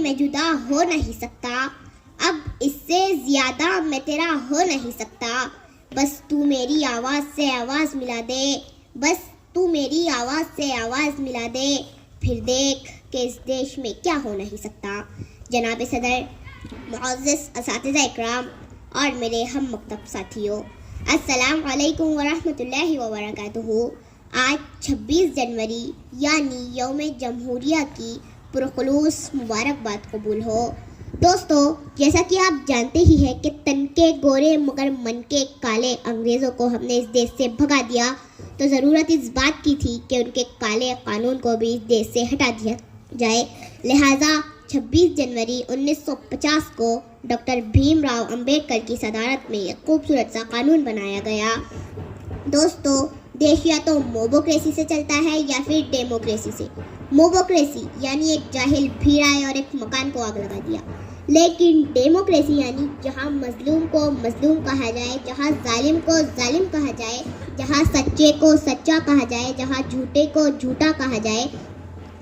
मैं जुदा हो नहीं सकता, अब इससे ज्यादा मैं तेरा हो नहीं सकता। बस तू मेरी आवाज़ से आवाज़ मिला दे, बस तू मेरी आवाज़ से आवाज़ मिला दे, फिर देख कि इस देश में क्या हो नहीं सकता। जनाब सदर, मुअज़्ज़ज़ असातिज़ा इकराम और मेरे हम मकतब साथियों, अस्सलाम वालेकुम वरहमतुल्लाहि वबरकातुहू। आज 26 जनवरी यानी यौम जमहूरिया की पुरखुलूस मुबारकबाद कबूल हो। दोस्तों, जैसा कि आप जानते ही हैं कि तन के गोरे मगर मन के काले अंग्रेज़ों को हमने इस देश से भगा दिया, तो ज़रूरत इस बात की थी कि उनके काले कानून को भी इस देश से हटा दिया जाए। लिहाजा 26 जनवरी 1950 को डॉक्टर भीमराव अंबेडकर की सदारत में एक खूबसूरत सा कानून बनाया गया। दोस्तों, देश या तो मोबोक्रेसी से चलता है या फिर डेमोक्रेसी से। मोबोक्रेसी यानी एक जाहिल भीड़ आए और एक मकान को आग लगा दिया, लेकिन डेमोक्रेसी यानी जहां मजलूम को मजलूम कहा जाए, जहां जालिम को जालिम कहा जाए, जहां सच्चे को सच्चा कहा जाए, जहां झूठे को झूठा कहा जाए,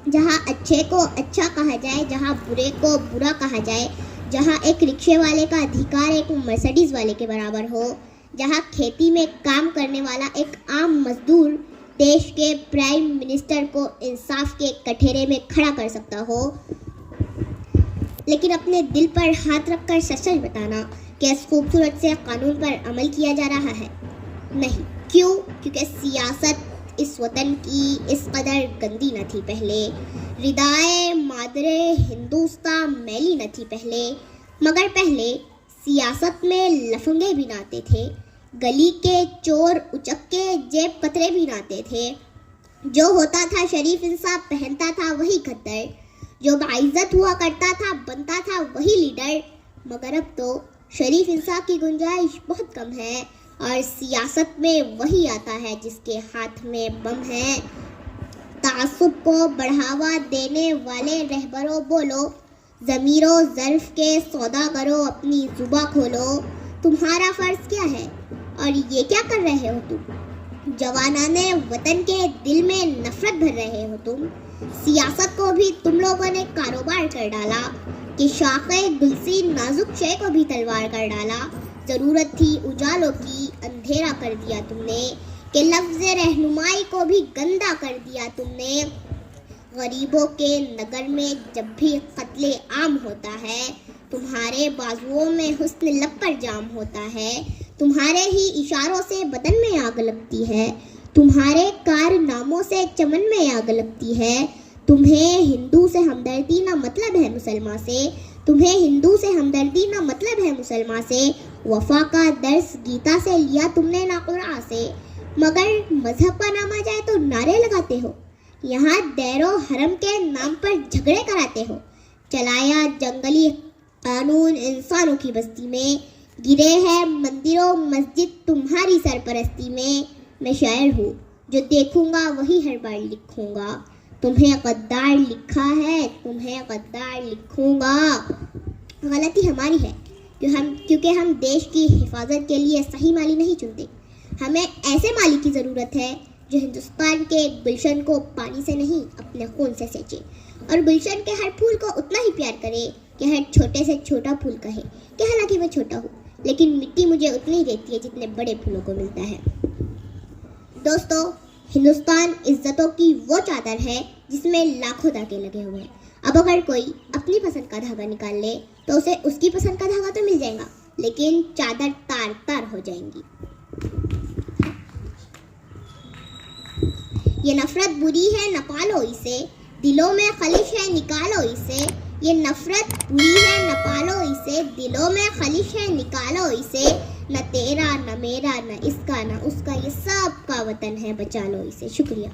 जहां अच्छे को अच्छा कहा जाए, जहां बुरे को बुरा कहा जाए, जहां एक रिक्शे वाले का अधिकार एक मर्सिडीज वाले के बराबर हो, जहां खेती में काम करने वाला एक आम मजदूर देश के प्राइम मिनिस्टर को इंसाफ के कठेरे में खड़ा कर सकता हो। लेकिन अपने दिल पर हाथ रखकर सच बताना कि इस खूबसूरत से कानून पर अमल किया जा रहा है? नहीं। क्यों? क्योंकि सियासत इस वतन की इस कदर गंदी न थी पहले, रिदाए मादरे हिंदुस्तान मैली न थी पहले, मगर पहले सियासत में लफंगे भी नाते थे, गली के चोर उचक्के जेब कतरे भी नाते थे। जो होता था शरीफ इंसान पहनता था वही खद्दर, जो बाइज्जत हुआ करता था बनता था वही लीडर। मगर अब तो शरीफ इंसान की गुंजाइश बहुत कम है और सियासत में वही आता है जिसके हाथ में बम है। तासुब को बढ़ावा देने वाले रहबरों बोलो, ज़मीरो ज़र्फ के सौदा करो, अपनी जुबा खोलो। तुम्हारा फ़र्ज़ क्या है और ये क्या कर रहे हो तुम? जवानाने वतन के दिल में नफरत भर रहे हो तुम। सियासत को भी तुम लोगों ने कारोबार कर डाला कि शाखे गुलसी नाजुक शे को भी तलवार कर डाला। ज़रूरत थी उजालों की, अंधेरा कर दिया तुमने, कि लफ्ज़ रहनुमाई को भी गंदा कर दिया तुमने। गरीबों के नगर में जब भी कत्ले आम होता है, तुम्हारे बाजुओं में हुस्न लब पर जाम होता है, तुम्हारे ही इशारों से बदन में आग लगती है, तुम्हारे कारनामों से चमन में आग लगती है। तुम्हें हिंदू से हमदर्दी ना मतलब है मुसलमान से, तुम्हें हिंदू से हमदर्दी ना मतलब है मुसलमान से। वफा का दर्स गीता से लिया तुमने ना कुरान से, मगर मजहब का नाम आ जाए तो नारे लगाते हो। यहाँ दैरो हरम के नाम पर झगड़े कराते हो। चलाया जंगली कानून इंसानों की बस्ती में, गिरे हैं मंदिरों मस्जिद तुम्हारी सरपरस्ती में। मैं शायर हूँ, जो देखूंगा वही हर बार लिखूंगा। तुम्हें गद्दार लिखा है, तुम्हें गद्दार लिखूंगा। गलती हमारी है क्योंकि हम देश की हिफाजत के लिए सही माली नहीं चुनते। हमें ऐसे माली की ज़रूरत है जो हिंदुस्तान के गुलशन को पानी से नहीं अपने खून से सेंचे, और गुलशन के हर फूल को उतना ही प्यार करे कि हर छोटे से छोटा फूल कहे कि हालांकि मैं छोटा हूँ, लेकिन मिट्टी मुझे उतनी ही देती है जितने बड़े फूलों को मिलता है। दोस्तों, हिंदुस्तान इज्जतों की वो चादर है जिसमें लाखों धागे लगे हुए हैं। अब अगर कोई अपनी पसंद का धागा निकाल ले तो उसे उसकी पसंद का धागा तो मिल जाएगा, लेकिन चादर तार तार हो जाएंगी। ये नफरत बुरी है न पालो इसे, दिलों में खलिश है निकालो इसे। ये नफरत बुरी है न पालो इसे, दिलों में खलिश है निकालो इसे। न तेरा न मेरा न इसका न उसका, ये सब का वतन है, बचा लो इसे। शुक्रिया।